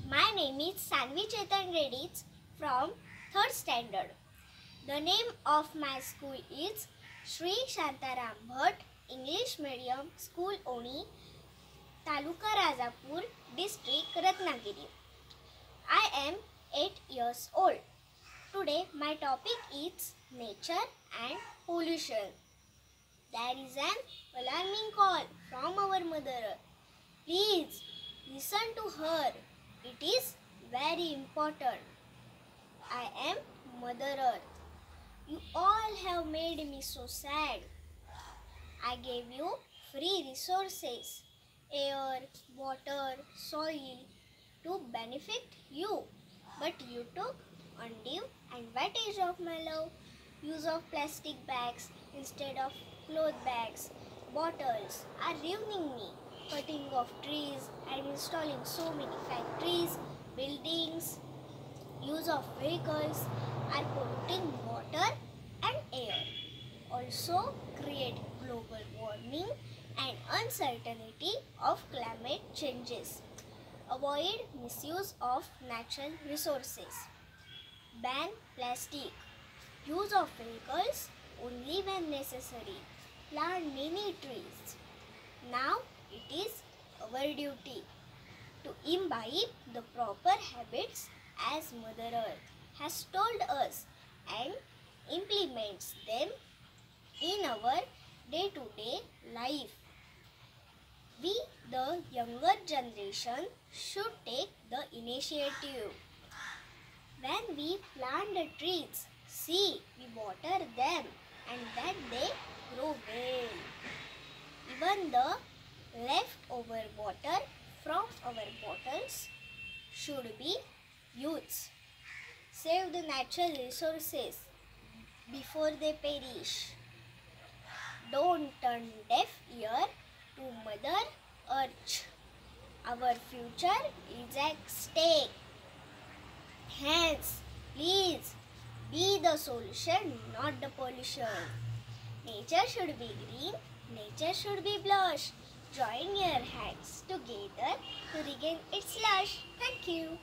My name is Sanvi Chetan Reddy from 3rd standard. The name of my school is Sri Shantaram Bhatt English Medium School Oni, Taluka Rajapur, District Ratnagiri. I am 8 years old. Today my topic is nature and pollution. There is an alarming call from our Mother Earth. Please listen to her. It is very important. I am Mother Earth. You all have made me so sad. I gave you free resources, air, water, soil to benefit you. But you took undue advantage of my love. Use of plastic bags instead of cloth bags, bottles are ruining me. Cutting of trees and installing so many factories, buildings, use of vehicles are polluting water and air. Also create global warming and uncertainty of climate changes. Avoid misuse of natural resources. Ban plastic. Use of vehicles only when necessary. Plant many trees. Now it is our duty to imbibe the proper habits as Mother Earth has told us and implements them in our day-to-day life. We, the younger generation, should take the initiative. When we plant the trees, see, we water them and that they grow well. Even the leftover water from our bottles should be used. Save the natural resources before they perish. Don't turn deaf ear to Mother Earth. Our future is at stake. Hence, please be the solution, not the pollution. Nature should be green, nature should be blush. Join your hands together to regain its lush. Thank you.